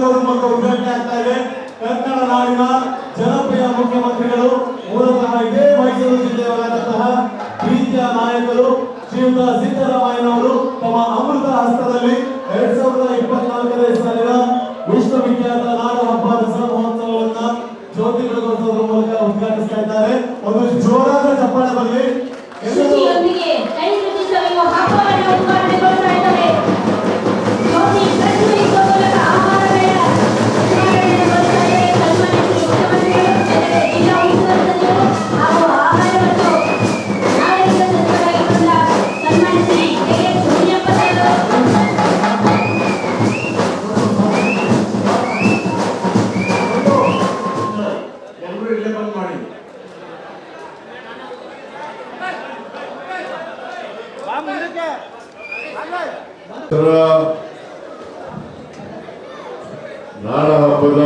ಕಾರ್ಯಕ್ರಮದ ಮೂಲಕ ಉದ್ಘಾಟನೆ ಆಗ್ತಾ ಇದೆ. ಕನ್ನಡ ನಾಡಿನ ಜನಪ್ರಿಯ ಮುಖ್ಯಮಂತ್ರಿಗಳು ಮೂಲತಃ ಇದೇ ಮೈಸೂರು ಜಿಲ್ಲೆಯವರಾದಂತಹ ಪ್ರೀತಿಯ ನಾಯಕರು ಶ್ರೀಯುತ ಸಿದ್ದರಾಮಯ್ಯನವರು ತಮ್ಮ ಅಮೃತ ಹಸ್ತದಲ್ಲಿ 2024ನೇ ಸಾಲಿನ ವಿಶ್ವವಿಖ್ಯಾತ ನಾಡ ಹಬ್ಬ ದಸರಾ ಮಹೋತ್ಸವವನ್ನ ಜ್ಯೋತಿ ಬೆಳಗುವುದರ ಮೂಲಕ ಉದ್ಘಾಟಿಸ್ತಾ ಇದ್ದಾರೆ. ಒಂದು ಜೋರಾದ ಚಪ್ಪಾಳೆ ಬರಲಿ. ನಾಡ ಹಬ್ಬದ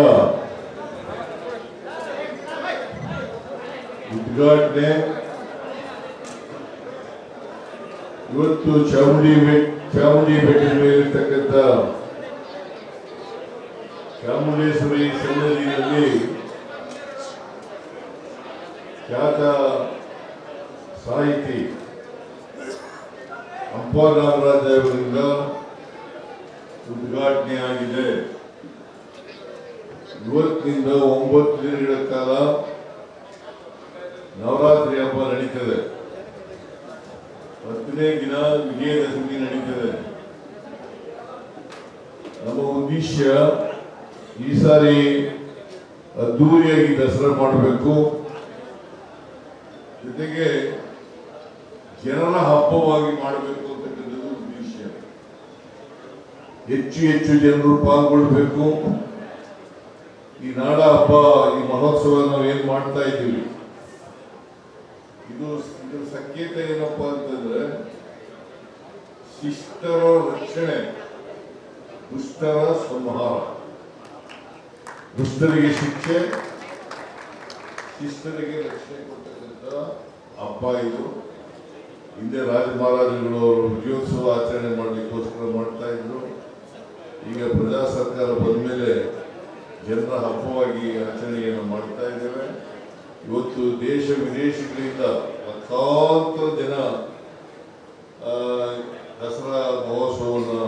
ಉದ್ಘಾಟನೆ ಇವತ್ತು ಚಾಮುಂಡಿ ಬೆಟ್ಟದ ಮೇಲಿರ್ತಕ್ಕಂಥ ಚಾಮುಂಡೇಶ್ವರಿ ಸನ್ನಿಧಿಯಲ್ಲಿ ಖ್ಯಾತ ಸಾಹಿತಿ ಅಂಪ ನಾಗರಾಜ ಅವರಿಂದ ಉದ್ಘಾಟನೆ ಆಗಿದೆ. ಇವತ್ತಿನಿಂದ 9 ದಿನಗಳ ಕಾಲ ನವರಾತ್ರಿ ಹಬ್ಬ ನಡೀತದೆ. 10ನೇ ದಿನ ವಿಜಯದಶಮಿ ನಡೀತದೆ. ನಮ್ಮ ಉದ್ದೇಶ ಈ ಸಾರಿ ಅದ್ದೂರಿಯಾಗಿ ದಸರಾ ಮಾಡಬೇಕು, ಜೊತೆಗೆ ಜನರ ಹಬ್ಬವಾಗಿ ಮಾಡಬೇಕು ಅಂತಕ್ಕಂಥದ್ದು ಉದ್ದೇಶ. ಹೆಚ್ಚು ಜನರು ಪಾಲ್ಗೊಳ್ಬೇಕು. ಈ ನಾಡ ಹಬ್ಬ, ಈ ಮಹೋತ್ಸವ ನಾವು ಏನ್ ಮಾಡ್ತಾ ಇದ್ದೀವಿ, ಇದ್ರ ಸಂಕೇತ ಏನಪ್ಪಾ ಅಂತಂದ್ರೆ ಶಿಷ್ಟರ ರಕ್ಷಣೆ, ದುಷ್ಟರ ಸಂಹಾರ. ದುಷ್ಟರಿಗೆ ಶಿಕ್ಷೆ, ಶಿಷ್ಟರಿಗೆ ರಕ್ಷಣೆ ಕೊಡ್ತಕ್ಕಂಥ ಹಬ್ಬ ಇದು. ಹಿಂದೆ ರಾಜ ಮಹಾರಾಜರುಗಳು ಅವರು ವಿಜಯೋತ್ಸವ ಆಚರಣೆ ಮಾಡಲಿಕ್ಕೋಸ್ಕರ ಮಾಡ್ತಾ ಇದ್ರು. ಈಗ ಪ್ರಜಾ ಸರ್ಕಾರ ಬಂದ ಮೇಲೆ ಜನರ ಹಬ್ಬವಾಗಿ ಆಚರಣೆಯನ್ನು ಮಾಡ್ತಾ ಇದ್ದೇವೆ. ಇವತ್ತು ದೇಶ ವಿದೇಶಗಳಿಂದ ಲಕ್ಷಾಂತರ ಜನ ದಸರಾ ಮಹೋತ್ಸವವನ್ನು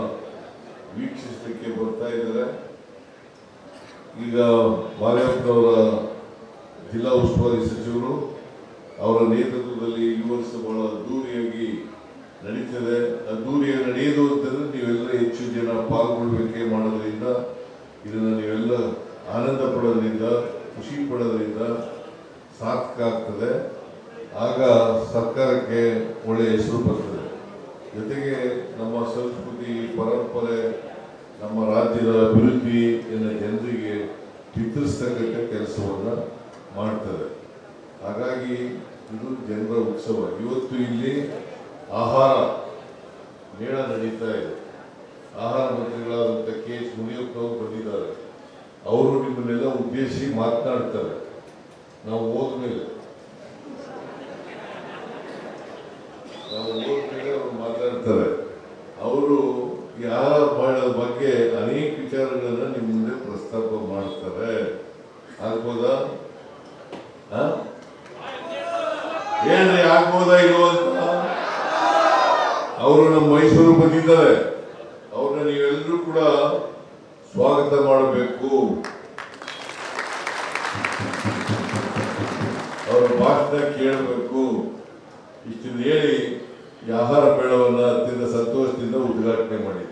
ವೀಕ್ಷಿಸಲಿಕ್ಕೆ ಬರ್ತಾ ಇದ್ದಾರೆ. ಈಗ ಬಾಲೆಹೊನ್ನೂರ ಜಿಲ್ಲಾ ಉಸ್ತುವಾರಿ ಸಚಿವರು ಅವರ ನೇತೃತ್ವದಲ್ಲಿ ಈ ವರ್ಷ ಬಹಳ ಅದ್ದೂರಿಯಾಗಿ ನಡೀತದೆ. ಅದ್ದೂರಿಯಾಗಿ ನಡೆಯೋದು ಅಂತಂದ್ರೆ ನೀವೆಲ್ಲ ಹೆಚ್ಚು ಜನ ಪಾಲ್ಗೊಳ್ಬೇಕೆ ಮಾಡೋದ್ರಿಂದ, ಇದನ್ನು ನೀವೆಲ್ಲ ಆನಂದ ಪಡೋದ್ರಿಂದ, ಖುಷಿ ಪಡೋದ್ರಿಂದ ಸಾರ್ಥಕ ಆಗ್ತದೆ. ಆಗ ಸರ್ಕಾರಕ್ಕೆ ಒಳ್ಳೆಯ ಹೆಸರು ಬರ್ತದೆ. ಜೊತೆಗೆ ನಮ್ಮ ಸಂಸ್ಕೃತಿ, ಪರಂಪರೆ, ನಮ್ಮ ರಾಜ್ಯದ ಅಭಿವೃದ್ಧಿಯನ್ನು ಜನರಿಗೆ ಚಿತ್ರಿಸ್ತಕ್ಕಂಥ ಕೆಲಸವನ್ನು ಮಾಡ್ತದೆ. ಹಾಗಾಗಿ ಇದು ಜನರ ಉತ್ಸವ. ಇವತ್ತು ಇಲ್ಲಿ ಆಹಾರ ಮೇಳ ನಡೀತಾ ಇದೆ. ಆಹಾರ ಮಂತ್ರಿಗಳಾದಂಥ KH ಮುನಿಯಪ್ಪ ಅವರು ಬಂದಿದ್ದಾರೆ. ಅವರು ನಿಮ್ಮನ್ನೆಲ್ಲ ಉದ್ದೇಶಿಸಿ ಮಾತನಾಡ್ತಾರೆ. ನಾವು ಹೋದ್ಮೇಲೆ ಅವರು ಮಾತಾಡ್ತಾರೆ. ಅವರು ಈ ಆಹಾರ ಮೇಳದ ಬಗ್ಗೆ ಅನೇಕ ವಿಚಾರಗಳನ್ನ ನಿಮ್ಮ ಮುಂದೆ ಪ್ರಸ್ತಾಪ ಮಾಡ್ತಾರೆ. ಆಗ್ಬೋದಾ? ಏನ್ರಿ ಆಗ್ಬೋದಾ ಇಲ್ವೋ ಅಂತ. ಅವರು ನಮ್ಮ ಮೈಸೂರು ಬಂದಿದ್ದಾರೆ. ಅವ್ರನ್ನ ನೀವೆಲ್ಲರೂ ಕೂಡ ಸ್ವಾಗತ ಮಾಡಬೇಕು. ಅವರ ಭಾಷಣ ಕೇಳಬೇಕು. ಇಷ್ಟನ್ನು ಹೇಳಿ ಈ ಆಹಾರ ಮೇಳವನ್ನು ಅತ್ಯಂತ ಸಂತೋಷದಿಂದ ಉದ್ಘಾಟನೆ ಮಾಡಿದ್ದಾರೆ.